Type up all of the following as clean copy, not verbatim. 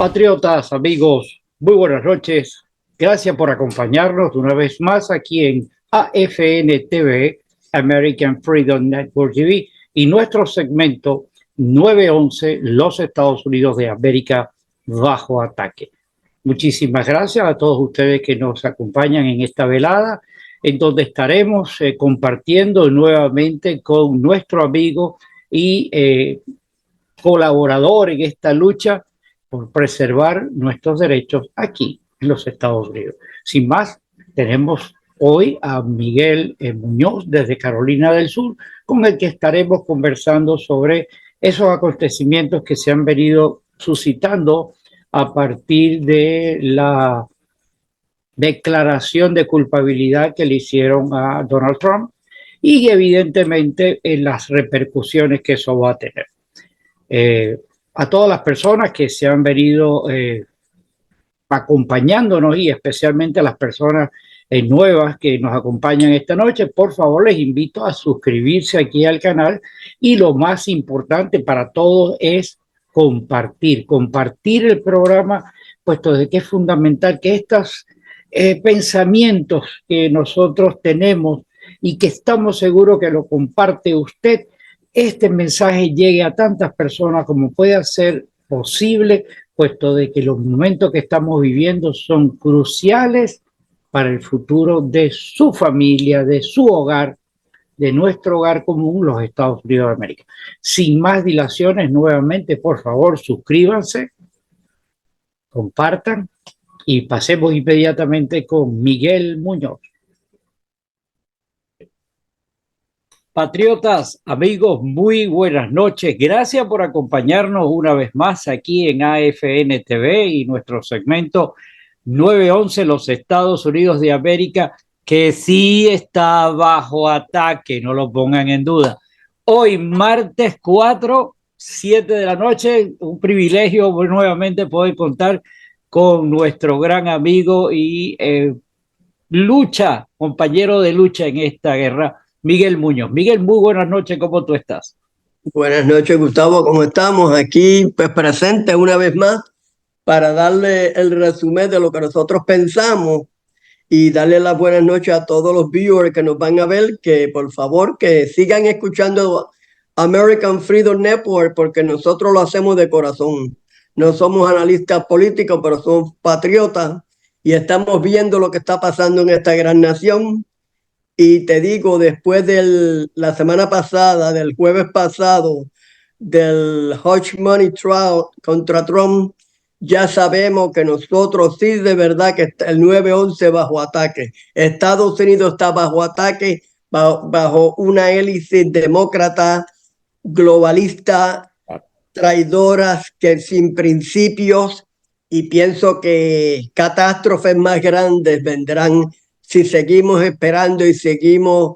Patriotas, amigos, muy buenas noches. Gracias por acompañarnos una vez más aquí en AFN TV, American Freedom Network TV, y nuestro segmento 911, los Estados Unidos de América bajo ataque. Muchísimas gracias a todos ustedes que nos acompañan en esta velada, en donde estaremos compartiendo nuevamente con nuestro amigo y colaborador en esta lucha por preservar nuestros derechos aquí en los Estados Unidos. Sin más, tenemos hoy a Miguel Muñoz desde Carolina del Sur, con el que estaremos conversando sobre esos acontecimientos que se han venido suscitando a partir de la declaración de culpabilidad que le hicieron a Donald Trump y evidentemente en las repercusiones que eso va a tener. A todas las personas que se han venido acompañándonos y especialmente a las personas nuevas que nos acompañan esta noche, por favor les invito a suscribirse aquí al canal y lo más importante para todos es compartir el programa, puesto de que es fundamental que estos pensamientos que nosotros tenemos y que estamos seguros que lo comparte usted, este mensaje llegue a tantas personas como pueda ser posible, puesto de que los momentos que estamos viviendo son cruciales para el futuro de su familia, de su hogar, de nuestro hogar común, los Estados Unidos de América. Sin más dilaciones, nuevamente, por favor, suscríbanse, compartan y pasemos inmediatamente con Miguel Muñoz. Patriotas, amigos, muy buenas noches. Gracias por acompañarnos una vez más aquí en AFN TV y nuestro segmento 911, los Estados Unidos de América, que sí está bajo ataque, no lo pongan en duda. Hoy, martes 4, 7 de la noche, un privilegio nuevamente poder contar con nuestro gran amigo y compañero de lucha en esta guerra, Miguel Muñoz. Miguel, muy buenas noches, ¿cómo tú estás? Buenas noches, Gustavo, ¿cómo estamos? Aquí, pues, presente una vez más para darle el resumen de lo que nosotros pensamos y darle las buenas noches a todos los viewers que nos van a ver, que por favor, que sigan escuchando American Freedom Network, porque nosotros lo hacemos de corazón. No somos analistas políticos, pero somos patriotas y estamos viendo lo que está pasando en esta gran nación. Y te digo, después de la semana pasada, del jueves pasado, del Hush Money Trial contra Trump, ya sabemos que nosotros sí de verdad que está el 911 bajo ataque. Estados Unidos está bajo ataque, bajo una hélice demócrata, globalista, traidoras, que sin principios, y pienso que catástrofes más grandes vendrán si seguimos esperando y seguimos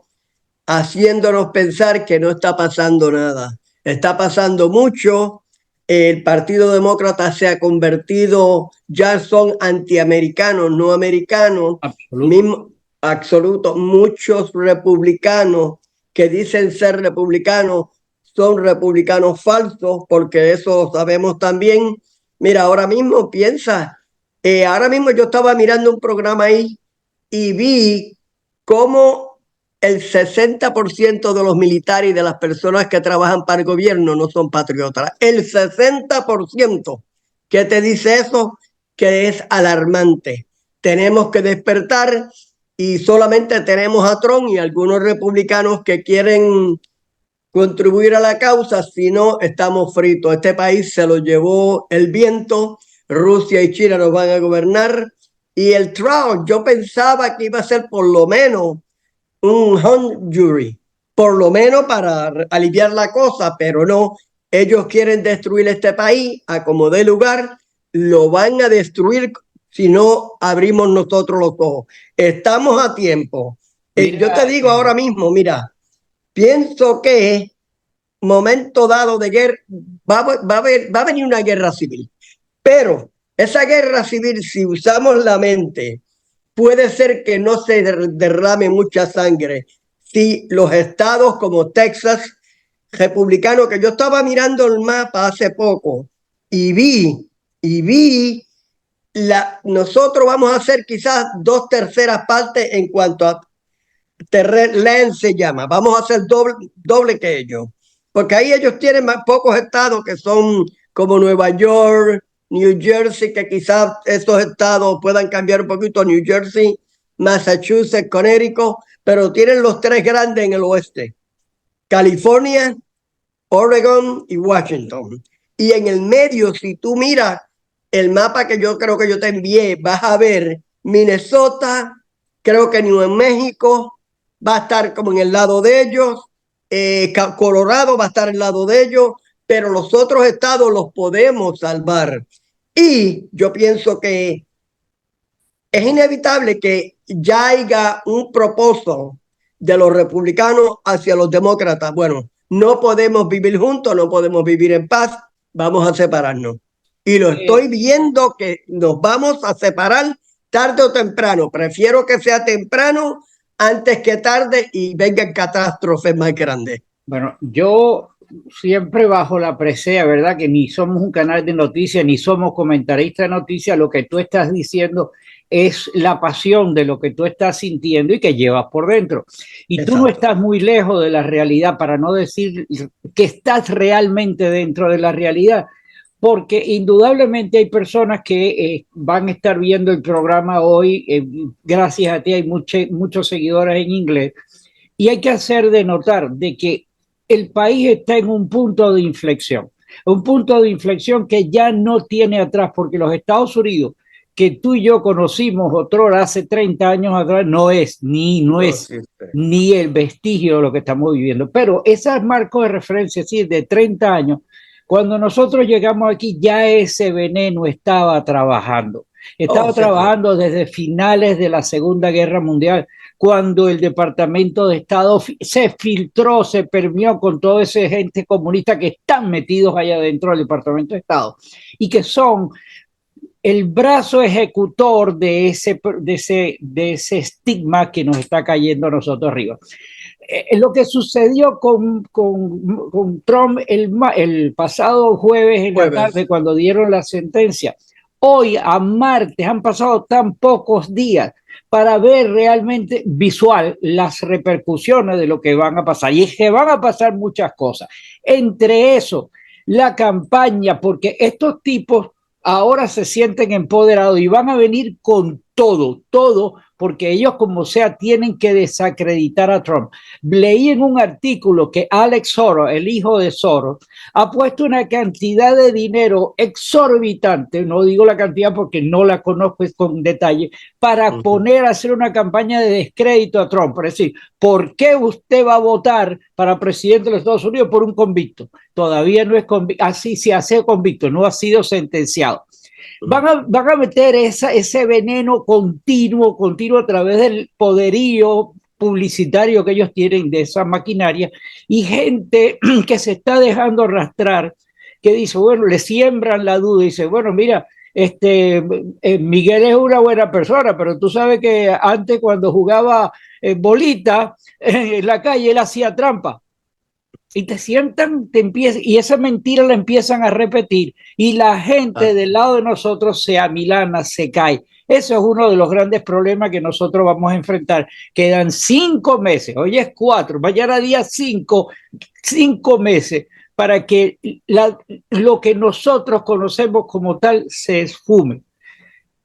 haciéndonos pensar que no está pasando nada. Está pasando mucho. El Partido Demócrata se ha convertido, ya son antiamericanos, no americanos. Absoluto. Muchos republicanos que dicen ser republicanos son republicanos falsos, porque eso sabemos también. Mira, ahora mismo piensa, ahora mismo yo estaba mirando un programa ahí y vi cómo el 60% de los militares y de las personas que trabajan para el gobierno no son patriotas. El 60%. ¿Qué te dice eso? Que es alarmante. Tenemos que despertar y solamente tenemos a Trump y algunos republicanos que quieren contribuir a la causa, si no estamos fritos. Este país se lo llevó el viento, Rusia y China nos van a gobernar. Y el trial, yo pensaba que iba a ser por lo menos un hung jury, por lo menos para aliviar la cosa, pero no. Ellos quieren destruir este país a como dé lugar, lo van a destruir si no abrimos nosotros los ojos. Estamos a tiempo. Yo te digo ahora mismo, mira, pienso que momento dado de guerra va a venir una guerra civil, pero esa guerra civil, si usamos la mente, puede ser que no se derrame mucha sangre si los estados como Texas, republicano, que yo estaba mirando el mapa hace poco y vi y vi nosotros vamos a hacer quizás 2/3 partes en cuanto a land se llama. Vamos a hacer doble que ellos. Porque ahí ellos tienen más pocos estados que son como Nueva York, New Jersey, que quizás estos estados puedan cambiar un poquito, New Jersey, Massachusetts, Connecticut, pero tienen los 3 grandes en el oeste: California, Oregon y Washington. Y en el medio, si tú miras el mapa que yo creo que yo te envié, vas a ver Minnesota, creo que New México va a estar como en el lado de ellos, Colorado va a estar al lado de ellos, pero los otros estados los podemos salvar. Y yo pienso que es inevitable que ya haya un propósito de los republicanos hacia los demócratas. Bueno, no podemos vivir juntos, no podemos vivir en paz, vamos a separarnos. Y lo estoy viendo que nos vamos a separar tarde o temprano. Prefiero que sea temprano antes que tarde y vengan catástrofes más grandes. Bueno, yo siempre bajo la presea, ¿verdad? Que ni somos un canal de noticias, ni somos comentaristas de noticias. Lo que tú estás diciendo es la pasión de lo que tú estás sintiendo y que llevas por dentro. Y Exacto. Tú no estás muy lejos de la realidad, para no decir que estás realmente dentro de la realidad, porque indudablemente hay personas que van a estar viendo el programa hoy. Gracias a ti hay muchos seguidores en inglés, y hay que hacer de notar de que el país está en un punto de inflexión que ya no tiene atrás, porque los Estados Unidos que tú y yo conocimos otrora hace 30 años atrás no es ni el vestigio de lo que estamos viviendo. Pero ese marco de referencia, sí, de 30 años, cuando nosotros llegamos aquí ya ese veneno estaba trabajando. Estaba trabajando desde finales de la Segunda Guerra Mundial, cuando el Departamento de Estado se filtró, se permeó con toda esa gente comunista que están metidos allá adentro del Departamento de Estado y que son el brazo ejecutor de ese estigma que nos está cayendo a nosotros arriba. Lo que sucedió con Trump el pasado jueves en la tarde, cuando dieron la sentencia, hoy a martes han pasado tan pocos días para ver realmente visual las repercusiones de lo que van a pasar. Y es que van a pasar muchas cosas. Entre eso, la campaña, porque estos tipos ahora se sienten empoderados y van a venir con todo, porque ellos como sea tienen que desacreditar a Trump. Leí en un artículo que Alex Soros, el hijo de Soros, ha puesto una cantidad de dinero exorbitante, no digo la cantidad porque no la conozco con detalle, para poner a hacer una campaña de descrédito a Trump. Es decir, ¿por qué usted va a votar para presidente de los Estados Unidos por un convicto? Todavía no es convicto, así se hace convicto, no ha sido sentenciado. Van a meter ese veneno continuo a través del poderío publicitario que ellos tienen de esa maquinaria, y gente que se está dejando arrastrar, que dice, bueno, le siembran la duda y dice, bueno, mira, Miguel es una buena persona, pero tú sabes que antes cuando jugaba bolita en la calle él hacía trampa. Y te sientan, y esa mentira la empiezan a repetir, y la gente del lado de nosotros se amilana, se cae. Eso es uno de los grandes problemas que nosotros vamos a enfrentar. Quedan 5 meses, hoy es 4, mañana día 5 meses para que lo que nosotros conocemos como tal se esfume.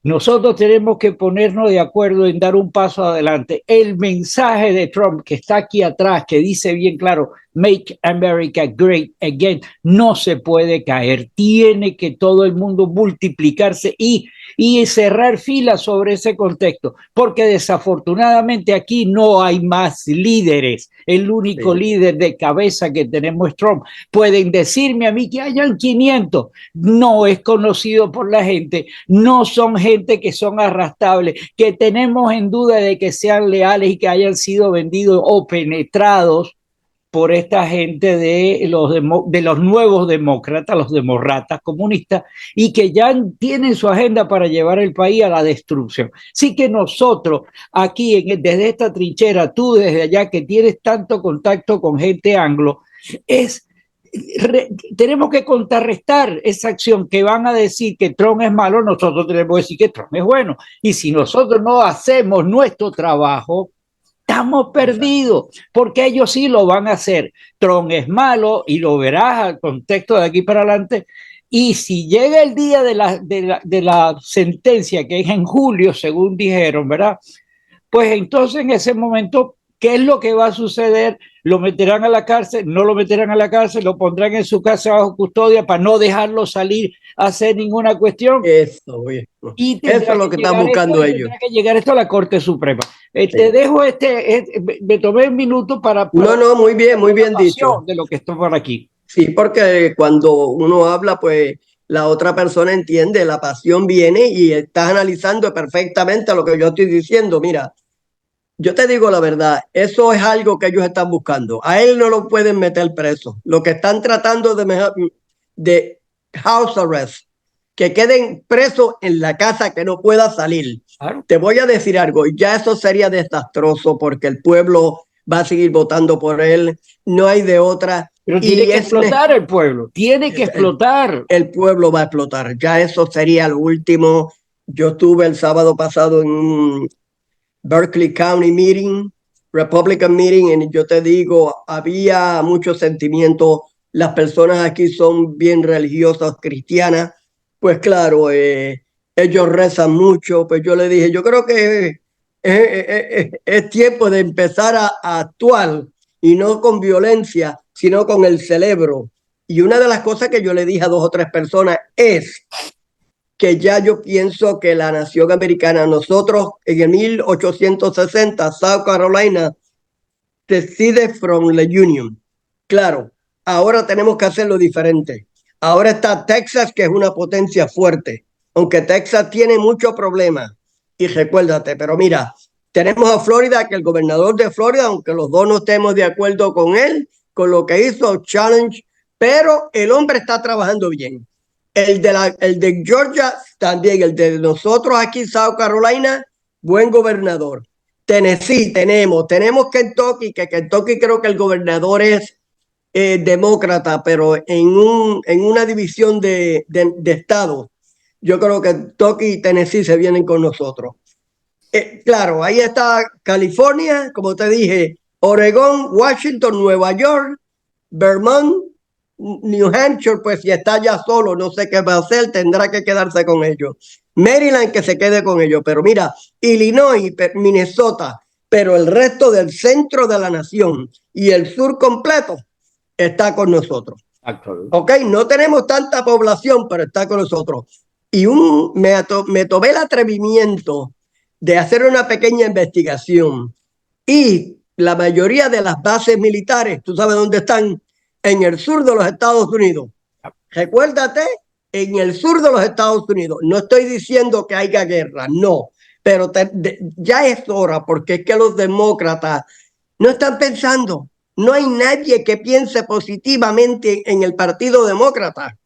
Nosotros tenemos que ponernos de acuerdo en dar un paso adelante. El mensaje de Trump que está aquí atrás, que dice bien claro, Make America Great Again, no se puede caer. Tiene que todo el mundo multiplicarse y cerrar filas sobre ese contexto, porque desafortunadamente aquí no hay más líderes. El único líder de cabeza que tenemos es Trump. Pueden decirme a mí que hayan 500, no es conocido por la gente, no son gente que son arrastrables, que tenemos en duda de que sean leales y que hayan sido vendidos o penetrados por esta gente de los nuevos demócratas, los demócratas comunistas, y que ya tienen su agenda para llevar el país a la destrucción. Así que nosotros aquí, desde esta trinchera, tú desde allá que tienes tanto contacto con gente anglo, es tenemos que contrarrestar esa acción que van a decir que Trump es malo, nosotros tenemos que decir que Trump es bueno. Y si nosotros no hacemos nuestro trabajo, estamos perdidos, porque ellos sí lo van a hacer. Trump es malo y lo verás al contexto de aquí para adelante. Y si llega el día de la sentencia, que es en julio, según dijeron, ¿verdad? Pues entonces en ese momento, ¿qué es lo que va a suceder? ¿Lo meterán a la cárcel? ¿No lo meterán a la cárcel? ¿Lo pondrán en su casa bajo custodia para no dejarlo salir a hacer ninguna cuestión? Eso Y es lo que están buscando ellos. tendrá que llegar esto a la Corte Suprema. Sí. Te dejo me tomé un minuto para no, muy bien dicho. de lo que está por aquí. Sí, porque cuando uno habla, pues la otra persona entiende, la pasión viene y estás analizando perfectamente lo que yo estoy diciendo. Mira, yo te digo la verdad, eso es algo que ellos están buscando. A él no lo pueden meter preso. Lo que están tratando de house arrest, que queden presos en la casa, que no pueda salir. Claro. Te voy a decir algo, ya eso sería desastroso porque el pueblo va a seguir votando por él, no hay de otra. Pero tiene que explotar el pueblo, tiene que explotar. El pueblo va a explotar, ya eso sería lo último. Yo estuve el sábado pasado en un Berkeley County meeting, Republican meeting, y yo te digo, había mucho sentimiento. Las personas aquí son bien religiosas, cristianas. Pues claro, ellos rezan mucho. Pues yo le dije, yo creo que es tiempo de empezar a actuar y no con violencia, sino con el cerebro. Y una de las cosas que yo le dije a 2 o 3 personas es que ya yo pienso que la nación americana, nosotros en el 1860, South Carolina, secede from the Union. Claro, ahora tenemos que hacerlo diferente. Ahora está Texas, que es una potencia fuerte, aunque Texas tiene muchos problemas. Y recuérdate, pero mira, tenemos a Florida, que el gobernador de Florida, aunque los dos no estemos de acuerdo con él, con lo que hizo, challenge, pero el hombre está trabajando bien. El de Georgia también, el de nosotros aquí, South Carolina, buen gobernador. Tennessee tenemos Kentucky, que Kentucky creo que el gobernador es demócrata, pero en una división de estados. Yo creo que Kentucky y Tennessee se vienen con nosotros. Claro, ahí está California, como te dije, Oregón, Washington, Nueva York, Vermont, New Hampshire, pues si está ya solo, no sé qué va a hacer, tendrá que quedarse con ellos. Maryland, que se quede con ellos. Pero mira, Illinois, Minnesota, pero el resto del centro de la nación y el sur completo está con nosotros. Ok, no tenemos tanta población, pero está con nosotros. Y me tomé el atrevimiento de hacer una pequeña investigación. Y la mayoría de las bases militares, ¿tú sabes dónde están? En el sur de los Estados Unidos. Recuérdate, en el sur de los Estados Unidos. No estoy diciendo que haya guerra, no. Pero ya es hora, porque es que los demócratas no están pensando. No hay nadie que piense positivamente en el Partido Demócrata.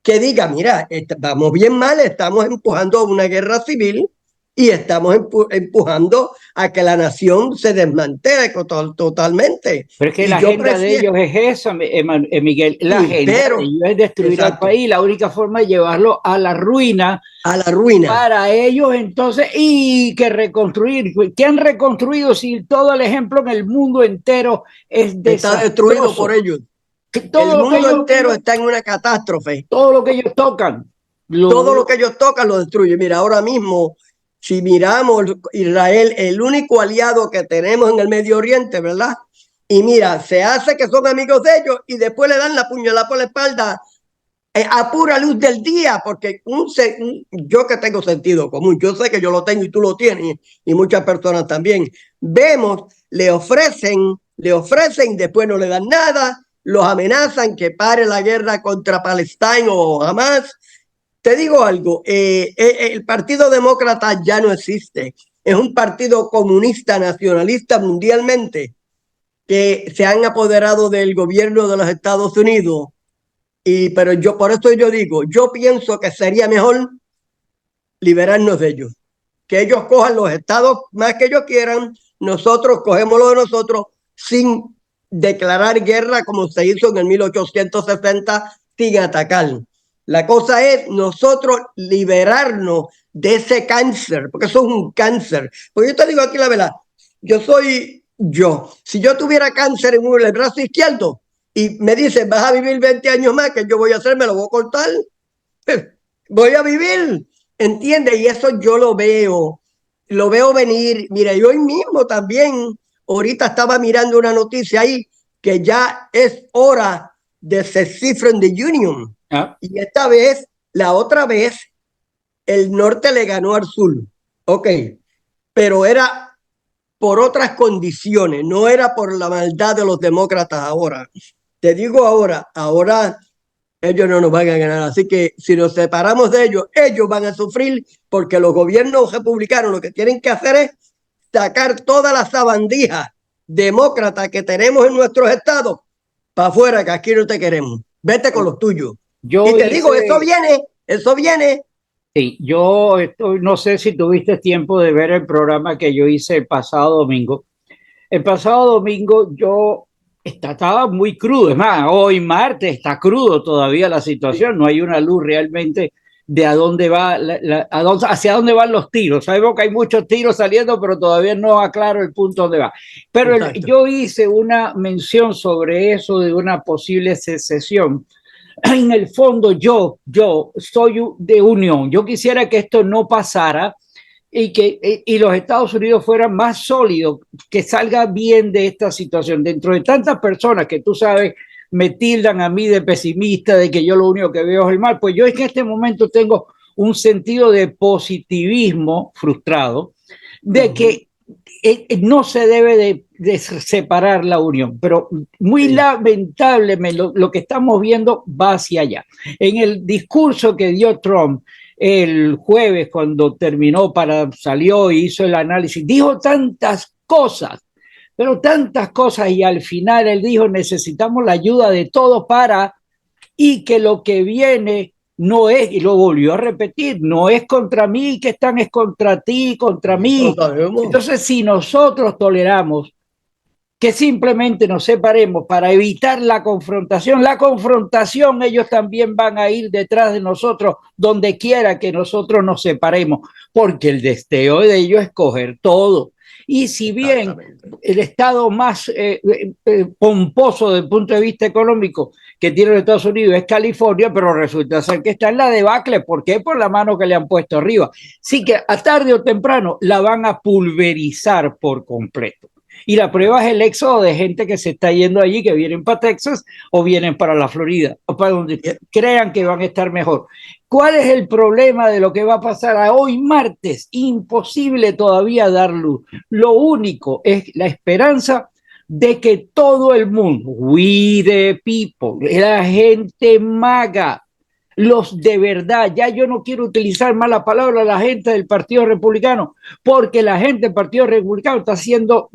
Que diga, mira, vamos bien mal, estamos empujando a una guerra civil y estamos empujando a que la nación se desmantele totalmente. Pero es que la agenda de ellos es esa, Miguel. La agenda de ellos es destruir al país. La única forma es llevarlo a la ruina. A la ruina. Para ellos entonces, y que reconstruir. ¿Qué han reconstruido si todo el ejemplo en el mundo entero es desastroso? Está destruido por ellos. Todo el mundo entero está en una catástrofe. Todo lo que ellos tocan. Todo lo que ellos tocan lo destruye. Mira, ahora mismo, si miramos Israel, el único aliado que tenemos en el Medio Oriente, ¿verdad? Y mira, se hace que son amigos de ellos y después le dan la puñalada por la espalda a pura luz del día, porque yo que tengo sentido común, yo sé que yo lo tengo y tú lo tienes y muchas personas también, vemos, le ofrecen, después no le dan nada, los amenazan que pare la guerra contra Palestina o Hamas. Te digo algo, el Partido Demócrata ya no existe. Es un partido comunista nacionalista mundialmente que se han apoderado del gobierno de los Estados Unidos. Pero por eso yo digo, yo pienso que sería mejor liberarnos de ellos. Que ellos cojan los estados más que ellos quieran, nosotros cogemos lo de nosotros sin declarar guerra como se hizo en el 1860 sin atacar. La cosa es nosotros liberarnos de ese cáncer, porque eso es un cáncer. Porque yo te digo aquí la verdad, yo soy yo. Si yo tuviera cáncer en el brazo izquierdo y me dicen, vas a vivir 20 años más, ¿qué yo voy a hacer? ¿Me lo voy a cortar? Voy a vivir, ¿entiendes? Y eso yo lo veo venir. Mira, yo hoy mismo también, ahorita estaba mirando una noticia ahí que ya es hora de secede from the Union. Y esta vez, la otra vez, el norte le ganó al sur. Ok, pero era por otras condiciones, no era por la maldad de los demócratas ahora. Te digo ahora ellos no nos van a ganar. Así que si nos separamos de ellos, ellos van a sufrir porque los gobiernos republicanos lo que tienen que hacer es sacar todas las sabandijas demócratas que tenemos en nuestros estados para afuera, que aquí no te queremos. Vete con los tuyos. Y te digo, eso viene. Sí, yo no sé si tuviste tiempo de ver el programa que yo hice el pasado domingo. El pasado domingo yo estaba muy crudo, es más, hoy martes está crudo todavía la situación, no hay una luz realmente de a dónde va, hacia dónde van los tiros. Sabemos que hay muchos tiros saliendo, pero todavía no aclaro el punto donde va. Pero yo hice una mención sobre eso de una posible secesión. En el fondo yo soy de unión, yo quisiera que esto no pasara y los Estados Unidos fueran más sólidos, que salga bien de esta situación. Dentro de tantas personas que tú sabes me tildan a mí de pesimista, de que yo lo único que veo es el mal, pues yo en este momento tengo un sentido de positivismo frustrado, de que no se debe de separar la unión, pero muy lamentable lo que estamos viendo va hacia allá. En el discurso que dio Trump el jueves, cuando salió y hizo el análisis, dijo tantas cosas, pero tantas cosas, y al final él dijo, necesitamos la ayuda de todos y que lo que viene no es, y lo volvió a repetir, no es contra mí que están, es contra ti, contra mí. Entonces, si nosotros toleramos que simplemente nos separemos para evitar la confrontación, ellos también van a ir detrás de nosotros donde quiera que nosotros nos separemos, porque el deseo de ellos es coger todo. Y si bien el estado más pomposo desde el punto de vista económico que tiene los Estados Unidos es California, pero resulta ser que está en la debacle. ¿Por qué? Por la mano que le han puesto arriba. Sí que a tarde o temprano la van a pulverizar por completo. Y la prueba es el éxodo de gente que se está yendo allí, que vienen para Texas o vienen para la Florida, o para donde crean que van a estar mejor. ¿Cuál es el problema de lo que va a pasar a hoy martes? Imposible todavía dar luz. Lo único es la esperanza de que todo el mundo, we the people, la gente maga, los de verdad, ya yo no quiero utilizar más la palabra la gente del Partido Republicano, porque la gente del Partido Republicano está siendo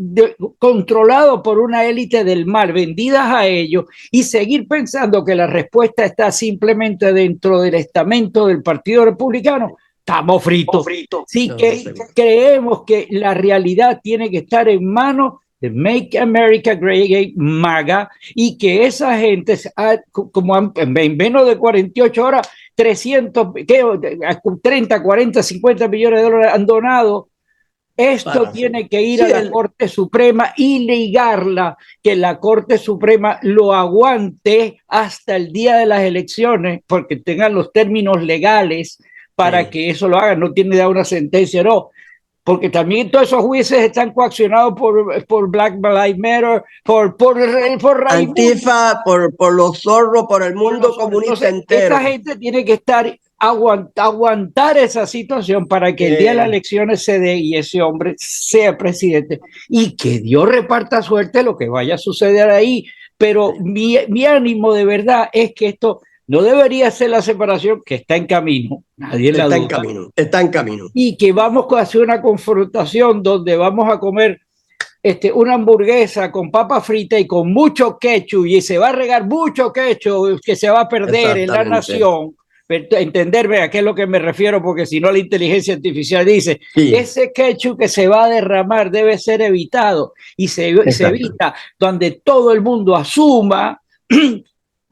controlado por una élite del mal, vendidas a ellos, y seguir pensando que la respuesta está simplemente dentro del estamento del Partido Republicano, estamos fritos. Sí, que creemos que la realidad tiene que estar en manos de Make America Great Again, MAGA, y que esa gente, como en menos de 48 horas, 30, 40, 50 millones de dólares han donado. Esto tiene que ir a la Corte Suprema y ligarla, que la Corte Suprema lo aguante hasta el día de las elecciones, porque tengan los términos legales para que eso lo hagan. No tiene ya una sentencia, no. Porque también todos esos jueces están coaccionados por Black Lives Matter, por Antifa, por los zorros, por el mundo comunista entero. Esta gente tiene que aguantar esa situación para que el día de las elecciones se dé y ese hombre sea presidente, y que Dios reparta suerte lo que vaya a suceder ahí. Pero mi ánimo de verdad es que esto no debería ser la separación, que está en camino, nadie la duda. Está en camino. Y que vamos a hacer una confrontación donde vamos a comer una hamburguesa con papa frita y con mucho ketchup, y se va a regar mucho ketchup que se va a perder en la nación, entenderme a qué es lo que me refiero, porque si no la inteligencia artificial dice, Sí, ese ketchup que se va a derramar debe ser evitado y se exacto. evita donde todo el mundo asuma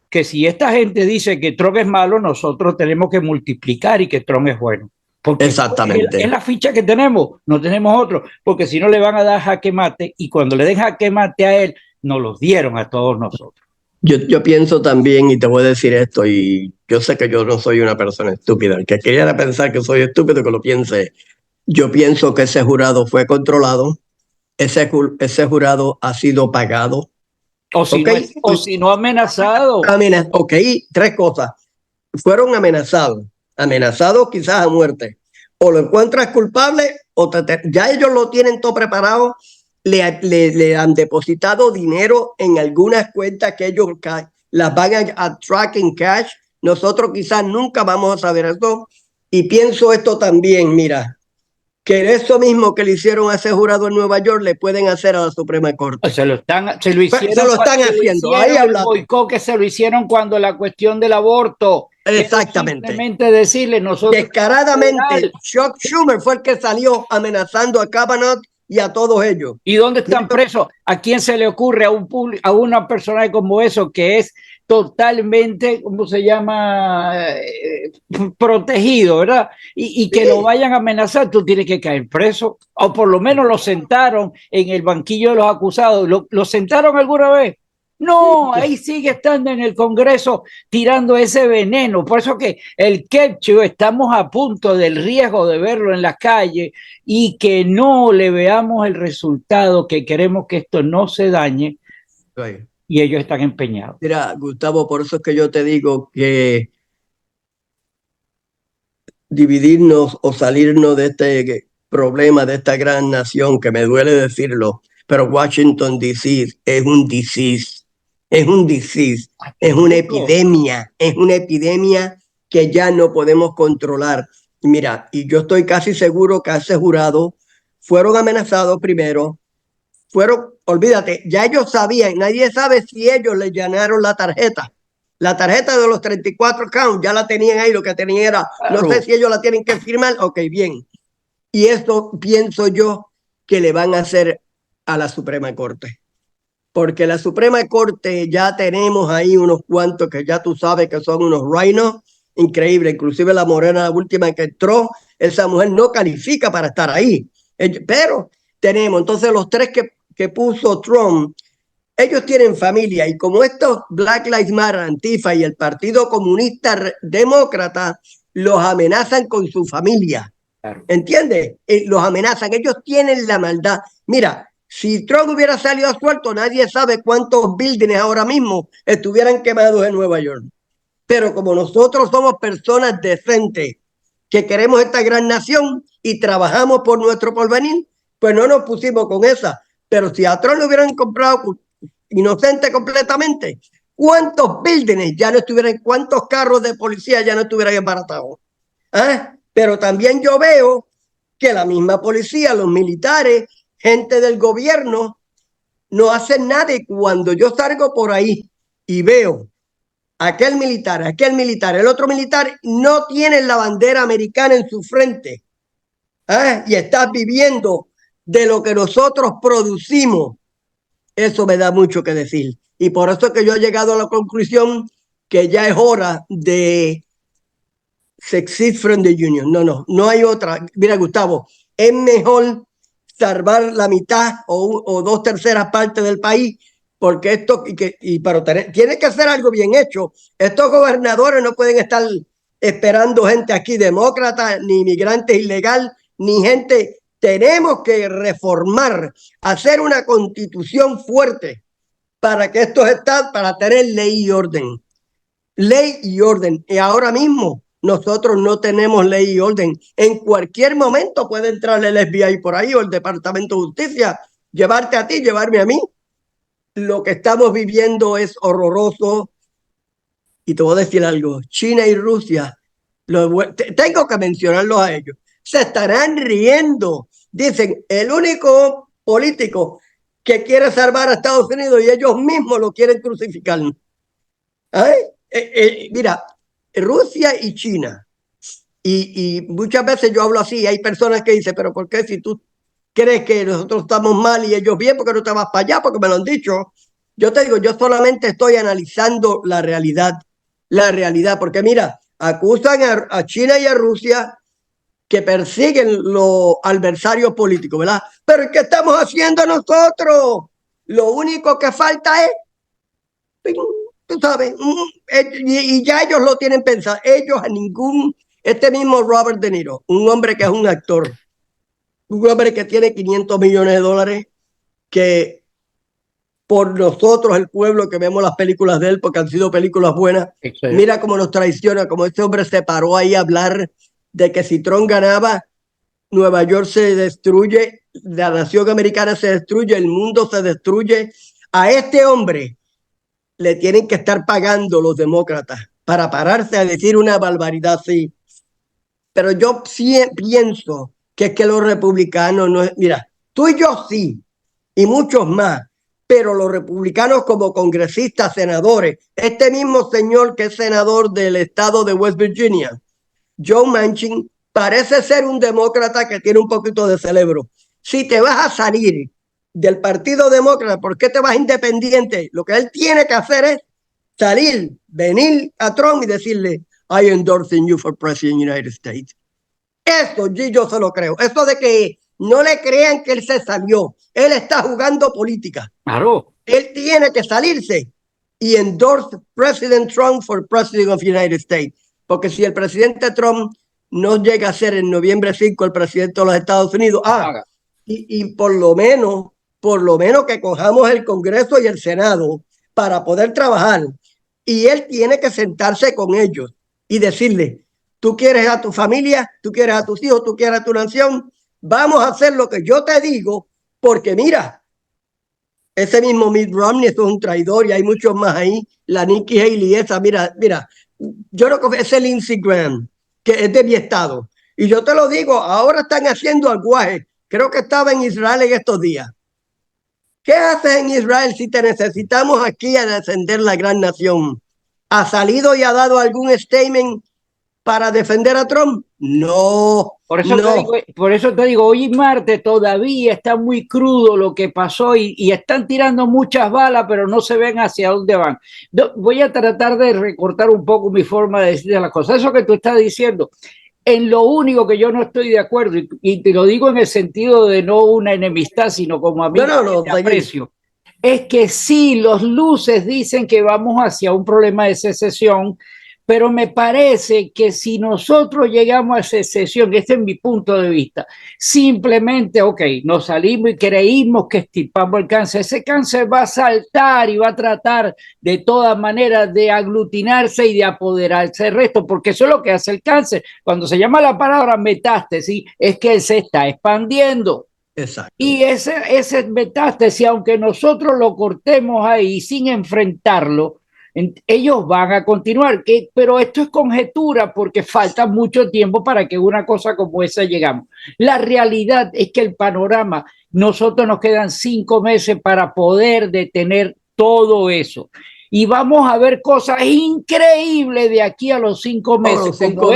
que si esta gente dice que Trump es malo, nosotros tenemos que multiplicar y que Trump es bueno. Porque es Exactamente. la ficha que tenemos, no tenemos otro, porque si no le van a dar jaque mate y cuando le den jaque mate a él, nos los dieron a todos nosotros. Yo pienso también, y te voy a decir esto, y yo sé que yo no soy una persona estúpida. El que quiera pensar que soy estúpido, que lo piense. Yo pienso que ese jurado fue controlado, ese jurado ha sido pagado. ¿Ok? O si no amenazado. Ok, tres cosas. Fueron amenazados quizás a muerte. O lo encuentras culpable o ya ellos lo tienen todo preparado, le han depositado dinero en algunas cuentas que ellos las van a track en cash. Nosotros quizás nunca vamos a saber eso. Y pienso esto también, mira, que eso mismo que le hicieron a ese jurado en Nueva York le pueden hacer a la Suprema Corte. Se lo Se lo están haciendo, ahí el hablaste. boicot que se lo hicieron cuando la cuestión del aborto, que Exactamente. simplemente decirle nosotros Descaradamente, Chuck Schumer fue el que salió amenazando a Kavanaugh y a todos ellos. ¿Y dónde están presos? ¿A quién se le ocurre a una persona como eso que es totalmente, ¿cómo se llama? Protegido, ¿verdad? Y que lo vayan a amenazar, tú tienes que caer preso. O por lo menos lo sentaron en el banquillo de los acusados. ¿Lo sentaron alguna vez? No, ahí sigue estando en el Congreso tirando ese veneno. Por eso que el ketchup estamos a punto del riesgo de verlo en las calles y que no le veamos el resultado, que queremos que esto no se dañe y ellos están empeñados. Mira, Gustavo, por eso es que yo te digo que dividirnos o salirnos de este problema, de esta gran nación, que me duele decirlo, pero Washington DC es un disease, es un disease, es una epidemia que ya no podemos controlar. Mira, y yo estoy casi seguro que a ese jurado fueron amenazados primero, olvídate, ya ellos sabían, nadie sabe si ellos le llenaron la tarjeta. La tarjeta de los 34 counts ya la tenían ahí, lo que tenían era, no sé si ellos la tienen que firmar, ok, bien. Y esto pienso yo que le van a hacer a la Suprema Corte. Porque la Suprema Corte ya tenemos ahí unos cuantos que ya tú sabes que son unos rhinos, increíble. Inclusive la morena, la última que entró, esa mujer no califica para estar ahí. Pero tenemos, entonces los tres que puso Trump, ellos tienen familia y como estos Black Lives Matter, Antifa y el Partido Comunista Demócrata los amenazan con su familia. Claro. ¿Entiendes? Los amenazan, ellos tienen la maldad. Mira, si Trump hubiera salido suelto, nadie sabe cuántos buildings ahora mismo estuvieran quemados en Nueva York. Pero como nosotros somos personas decentes que queremos esta gran nación y trabajamos por nuestro porvenir, pues no nos pusimos con esa. Pero si a Trump le hubieran comprado inocente completamente, ¿cuántos buildings ya no estuvieran, cuántos carros de policía ya no estuvieran embaratados? ¿Ah? Pero también yo veo que la misma policía, los militares, gente del gobierno, no hacen nada. Y cuando yo salgo por ahí y veo aquel militar, el otro militar, no tienen la bandera americana en su frente. ¿Ah? Y estás viviendo de lo que nosotros producimos. Eso me da mucho que decir. Y por eso es que yo he llegado a la conclusión que ya es hora de succeed from the union. No hay otra. Mira, Gustavo, es mejor salvar la mitad o 2/3 partes del país, porque esto, pero tiene que ser algo bien hecho. Estos gobernadores no pueden estar esperando gente aquí demócrata, ni inmigrantes ilegal, ni gente. Tenemos que reformar, hacer una constitución fuerte para que estos estados, para tener ley y orden. Ley y orden. Y ahora mismo nosotros no tenemos ley y orden. En cualquier momento puede entrar el FBI por ahí o el Departamento de Justicia, llevarte a ti, llevarme a mí. Lo que estamos viviendo es horroroso. Y te voy a decir algo. China y Rusia, tengo que mencionarlos a ellos. Se estarán riendo. Dicen, el único político que quiere salvar a Estados Unidos y ellos mismos lo quieren crucificar. ¿Ay? Mira, Rusia y China. Y muchas veces yo hablo así, hay personas que dicen, pero ¿por qué si tú crees que nosotros estamos mal y ellos bien, porque no te vas para allá? Porque me lo han dicho. Yo te digo, yo solamente estoy analizando la realidad, porque mira, acusan a China y a Rusia que persiguen los adversarios políticos, ¿verdad? Pero ¿qué estamos haciendo nosotros? Lo único que falta es, tú sabes, y ya ellos lo tienen pensado. Ellos a ningún, este mismo Robert De Niro, un hombre que es un actor, un hombre que tiene 500 millones de dólares, que por nosotros, el pueblo que vemos las películas de él, porque han sido películas buenas, mira cómo nos traiciona, como este hombre se paró ahí a hablar de que si Trump ganaba, Nueva York se destruye, la nación americana se destruye, el mundo se destruye. A este hombre le tienen que estar pagando los demócratas para pararse a decir una barbaridad así. Pero yo sí pienso que es que los republicanos no es, mira, tú y yo sí, y muchos más, pero los republicanos como congresistas, senadores, este mismo señor que es senador del estado de West Virginia, Joe Manchin, parece ser un demócrata que tiene un poquito de cerebro. Si te vas a salir del Partido Demócrata, ¿por qué te vas independiente? Lo que él tiene que hacer es salir, venir a Trump y decirle, I endorsing you for president of the United States. Eso yo se lo creo. Eso de que no le crean que él se salió. Él está jugando política. Claro. Él tiene que salirse y endorse President Trump for president of the United States. Porque si el presidente Trump no llega a ser en noviembre 5 el presidente de los Estados Unidos, y por lo menos que cojamos el Congreso y el Senado para poder trabajar. Y él tiene que sentarse con ellos y decirle, tú quieres a tu familia, tú quieres a tus hijos, tú quieres a tu nación, vamos a hacer lo que yo te digo, porque mira, ese mismo Mitt Romney es un traidor y hay muchos más ahí, la Nikki Haley esa, mira, yo no confío, ese Lindsey Graham, que es de mi estado, y yo te lo digo, ahora están haciendo aguaje, creo que estaba en Israel en estos días. ¿Qué haces en Israel si te necesitamos aquí a defender la gran nación? ¿Ha salido y ha dado algún statement para defender a Trump? No, Por eso te digo, hoy martes todavía está muy crudo lo que pasó y están tirando muchas balas, pero no se ven hacia dónde van. Voy a tratar de recortar un poco mi forma de decir las cosas. Eso que tú estás diciendo, en lo único que yo no estoy de acuerdo, y te lo digo en el sentido de no una enemistad, sino como amigo que te aprecio, es que sí, los luces dicen que vamos hacia un problema de secesión, pero me parece que si nosotros llegamos a secesión, este es mi punto de vista, simplemente, ok, nos salimos y creímos que extirpamos el cáncer, ese cáncer va a saltar y va a tratar de todas maneras de aglutinarse y de apoderarse del resto, porque eso es lo que hace el cáncer. Cuando se llama la palabra metástasis, es que él se está expandiendo. Exacto. Y ese metástasis, aunque nosotros lo cortemos ahí sin enfrentarlo, ellos van a continuar, pero esto es conjetura porque falta mucho tiempo para que una cosa como esa llegamos. La realidad es que el panorama, nosotros nos quedan 5 meses para poder detener todo eso. Y vamos a ver cosas increíbles de aquí a los 5 meses, como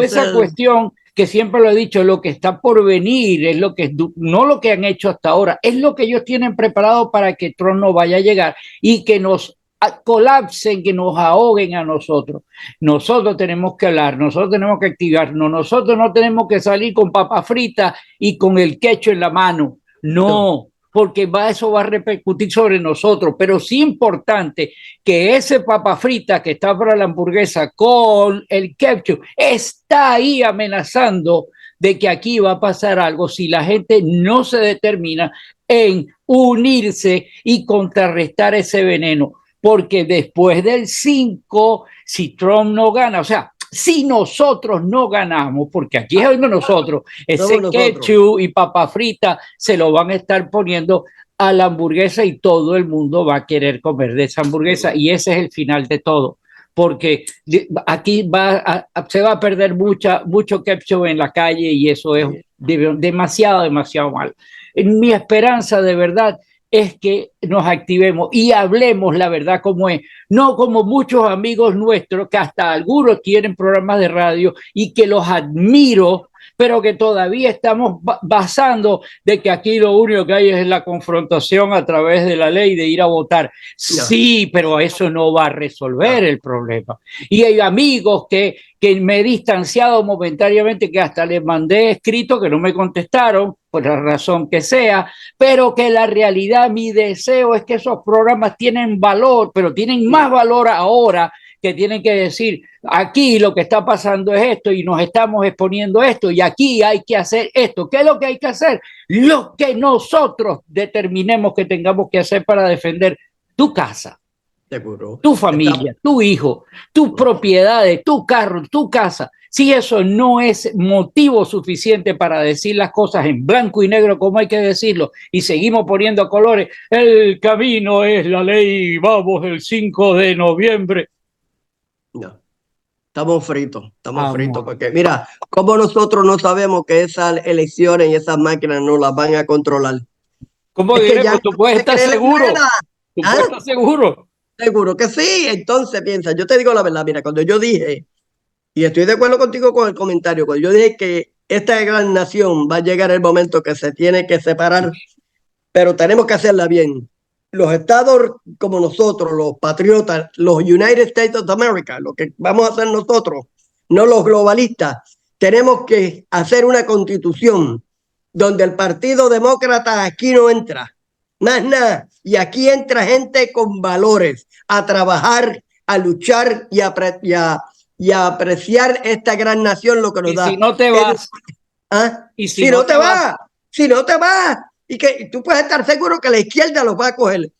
esa cuestión que siempre lo he dicho, lo que está por venir, es lo que no lo que han hecho hasta ahora, es lo que ellos tienen preparado para que Trump no vaya a llegar y que nos colapsen, que nos ahoguen a nosotros. Nosotros tenemos que hablar, nosotros tenemos que activarnos, nosotros no tenemos que salir con papa frita y con el quecho en la mano. No, porque eso va a repercutir sobre nosotros, pero sí importante que ese papa frita que está para la hamburguesa con el ketchup está ahí amenazando de que aquí va a pasar algo si la gente no se determina en unirse y contrarrestar ese veneno, porque después del 5, si Trump no gana, o sea, si nosotros no ganamos, porque aquí es donde nosotros, ese ketchup y papa frita se lo van a estar poniendo a la hamburguesa y todo el mundo va a querer comer de esa hamburguesa y ese es el final de todo, porque aquí se va a perder mucho ketchup en la calle y eso es demasiado mal. Mi esperanza de verdad es que nos activemos y hablemos la verdad como es, no como muchos amigos nuestros que hasta algunos tienen programas de radio y que los admiro, pero que todavía estamos basando de que aquí lo único que hay es la confrontación a través de la ley de ir a votar. Sí, pero eso no va a resolver el problema. Y hay amigos que me he distanciado momentáneamente, que hasta les mandé escrito que no me contestaron, por la razón que sea, pero que la realidad, mi deseo es que esos programas tienen valor, pero tienen más valor ahora, que tienen que decir, aquí lo que está pasando es esto y nos estamos exponiendo esto y aquí hay que hacer esto. ¿Qué es lo que hay que hacer? Lo que nosotros determinemos que tengamos que hacer para defender tu casa, seguro, tu familia, tu hijo, tus propiedades, tu carro, tu casa. Si eso no es motivo suficiente para decir las cosas en blanco y negro como hay que decirlo y seguimos poniendo colores, el camino es la ley, vamos el 5 de noviembre. No. Estamos fritos, porque mira, como nosotros no sabemos que esas elecciones y esas máquinas no las van a controlar. ¿Cómo diré? Pues tú puedes estar seguro. Tú puedes estar seguro. Seguro que sí. Entonces piensa, yo te digo la verdad, mira, cuando yo dije, y estoy de acuerdo contigo con el comentario, cuando yo dije que esta gran nación va a llegar el momento que se tiene que separar, pero tenemos que hacerla bien. Los estados como nosotros, los patriotas, los United States of America, lo que vamos a hacer nosotros, no los globalistas, tenemos que hacer una constitución donde el Partido Demócrata aquí no entra, más nada, y aquí entra gente con valores a trabajar, a luchar y a apreciar esta gran nación, lo que nos da. Si no te vas, ¿ah? Y si no te vas, si no te vas, y que tú puedes estar seguro que la izquierda los va a coger.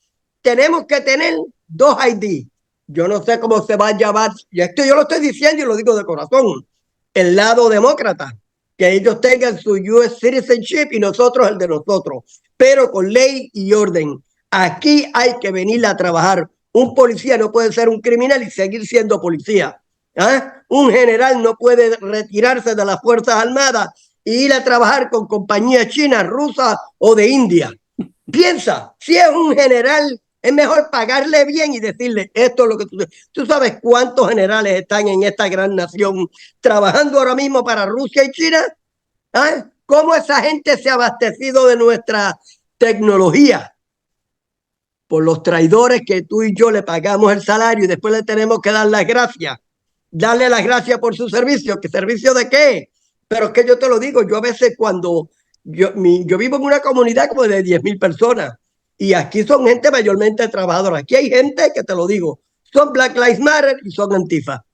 Tenemos que tener 2 ID. Yo no sé cómo se va a llamar, y esto yo lo estoy diciendo y lo digo de corazón, el lado demócrata, que ellos tengan su US citizenship y nosotros el de nosotros, pero con ley y orden. Aquí hay que venir a trabajar. Un policía no puede ser un criminal y seguir siendo policía. ¿Ah? Un general no puede retirarse de las Fuerzas Armadas e ir a trabajar con compañías chinas, rusas o de India. Piensa, si es un general, es mejor pagarle bien y decirle, esto es lo que tú sabes cuántos generales están en esta gran nación trabajando ahora mismo para Rusia y China. ¿Ah? ¿Cómo esa gente se ha abastecido de nuestra tecnología? Por los traidores que tú y yo le pagamos el salario y después le tenemos que dar las gracias. Darle las gracias por su servicio. ¿Qué servicio de qué? Pero es que yo te lo digo, yo a veces cuando yo vivo en una comunidad como de 10,000 personas y aquí son gente mayormente trabajadora. Aquí hay gente que te lo digo, son Black Lives Matter y son Antifa.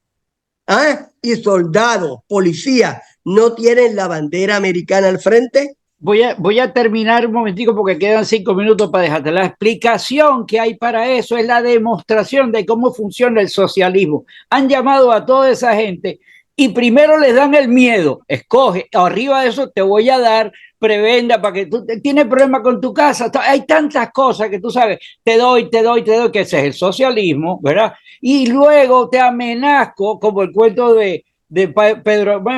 ¿Ah? Y soldados, policías, no tienen la bandera americana al frente. Voy a terminar un momentico porque quedan 5 minutos para dejarte. La explicación que hay para eso es la demostración de cómo funciona el socialismo. Han llamado a toda esa gente y primero les dan el miedo. Escoge, arriba de eso te voy a dar prebenda para que tú tienes problemas con tu casa. Hay tantas cosas que tú sabes, te doy, que ese es el socialismo, ¿verdad? Y luego te amenazco, como el cuento de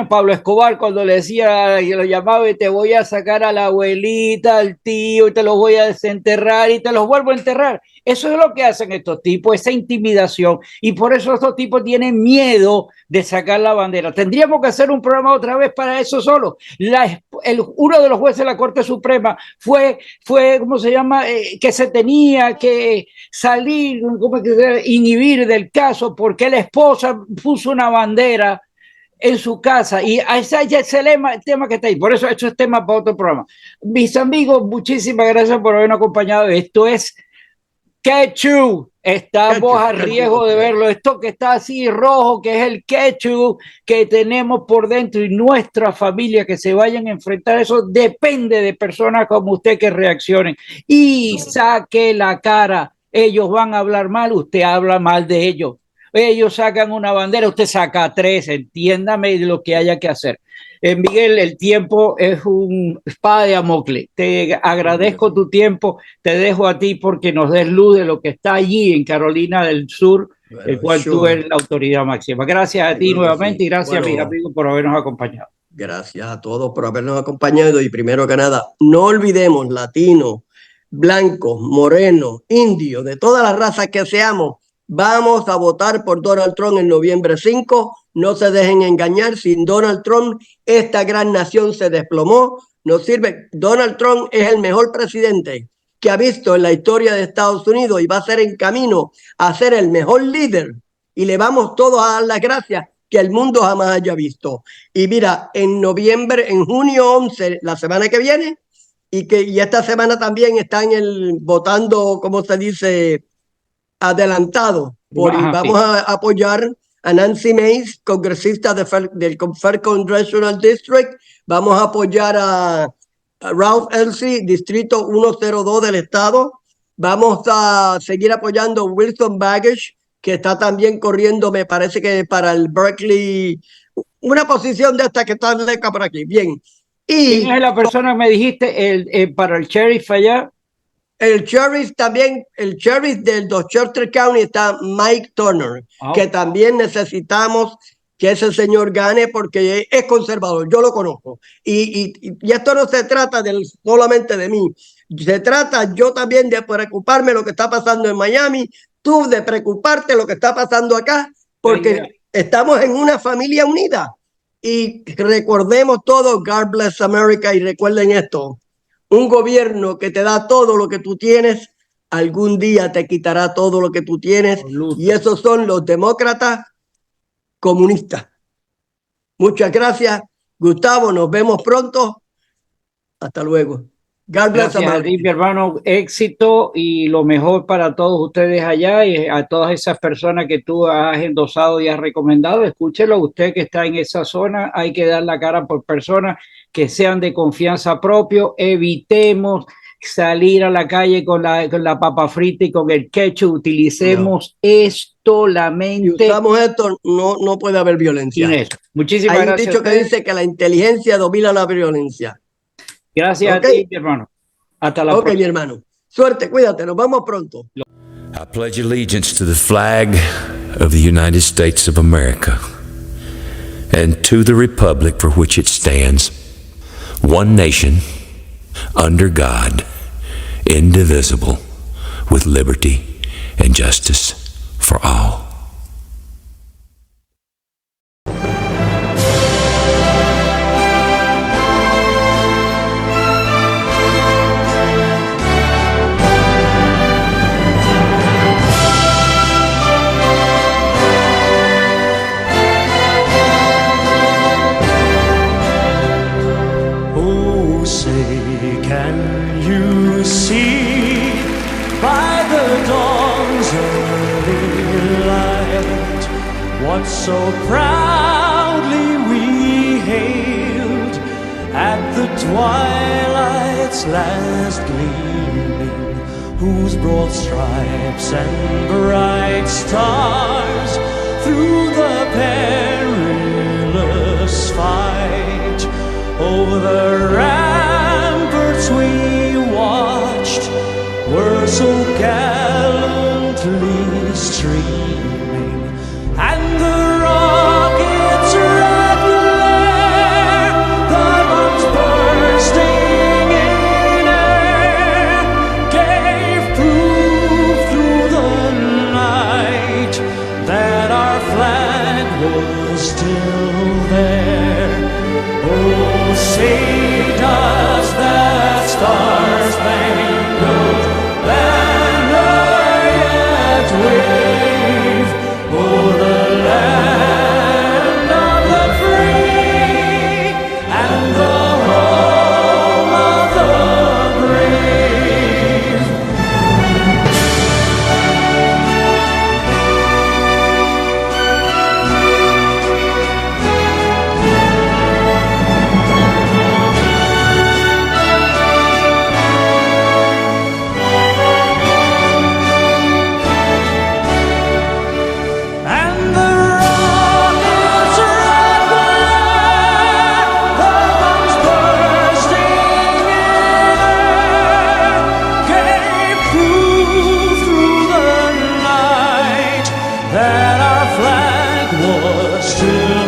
Pablo Escobar, cuando le decía, y lo llamaba y te voy a sacar a la abuelita, al tío, y te los voy a desenterrar y te los vuelvo a enterrar. Eso es lo que hacen estos tipos, esa intimidación, y por eso estos tipos tienen miedo de sacar la bandera. Tendríamos que hacer un programa otra vez para eso solo. Uno de los jueces de la Corte Suprema fue ¿cómo se llama? Que se tenía que salir, inhibir del caso porque la esposa puso una bandera en su casa, y ese es el tema que está ahí. Por eso esto es tema para otro programa. Mis amigos, muchísimas gracias por habernos acompañado. Esto es ketchup. Estamos a riesgo de verlo. Esto que está así rojo, que es el ketchup que tenemos por dentro, y nuestra familia que se vayan a enfrentar eso depende de personas como usted que reaccionen y saque la cara. Ellos van a hablar mal, usted habla mal de ellos. Ellos sacan una bandera, usted saca 3, entiéndame de lo que haya que hacer. Miguel, el tiempo es un espada de Damocles. Te agradezco tu tiempo, te dejo a ti porque nos des luz de lo que está allí en Carolina del Sur, bueno, el cual tú eres la autoridad máxima. Gracias a ti nuevamente, y gracias a mis amigos por habernos acompañado. Gracias a todos por habernos acompañado, y primero que nada, no olvidemos, latinos, blancos, morenos, indios, de todas las razas que seamos, vamos a votar por Donald Trump el noviembre 5. No se dejen engañar. Sin Donald Trump, esta gran nación se desplomó. No sirve. Donald Trump es el mejor presidente que ha visto en la historia de Estados Unidos y va a ser en camino a ser el mejor líder. Y le vamos todos a dar las gracias que el mundo jamás haya visto. Y mira, en junio 11, la semana que viene, y esta semana también están votando, ¿cómo se dice?, adelantado. Vamos a apoyar a Nancy Mace, congresista del First Congressional District. Vamos a apoyar a Ralph Ellison, distrito 102 del estado. Vamos a seguir apoyando a Wilson Baggage, que está también corriendo, me parece que para el Berkeley, una posición de esta que está cerca por aquí. Bien. Y ¿quién es la persona que me dijiste para el sheriff allá? El sheriff también, el sheriff del Dorchester County está Mike Turner, que también necesitamos que ese señor gane porque es conservador, yo lo conozco. Y esto no se trata solamente de mí, se trata yo también de preocuparme lo que está pasando en Miami, tú de preocuparte lo que está pasando acá, porque estamos en una familia unida. Y recordemos todos, God bless America, y recuerden esto. Un gobierno que te da todo lo que tú tienes, algún día te quitará todo lo que tú tienes. Y esos son los demócratas comunistas. Muchas gracias, Gustavo. Nos vemos pronto. Hasta luego. God bless Gracias a ti, mi hermano. Éxito y lo mejor para todos ustedes allá y a todas esas personas que tú has endosado y has recomendado. Escúchelo, usted que está en esa zona, hay que dar la cara por personas que sean de confianza propio. Evitemos salir a la calle con la papa frita y con el ketchup. Utilicemos esto, la mente. Si usamos esto, no puede haber violencia. Muchísimas gracias. Hay un dicho que dice que la inteligencia domina la violencia. Gracias a ti, mi hermano. Hasta la próxima. Mi hermano. Suerte, cuídate, nos vemos pronto. I pledge allegiance to the flag of the United States of America and to the republic for which it stands, one nation, under God, indivisible, with liberty and justice for all. What so proudly we hailed at the twilight's last gleaming, whose broad stripes and bright stars through the perilous fight over the ramparts we watched were so gallantly streaming. And the rockets' red glare, the bombs bursting in air, gave proof through the night that our flag was still there. Oh, say does that star-spangled banner yet wave o'er the land of the free and the home of the brave. And the rockets' red glare, the bombs bursting in air, gave proof through the night that our flag was still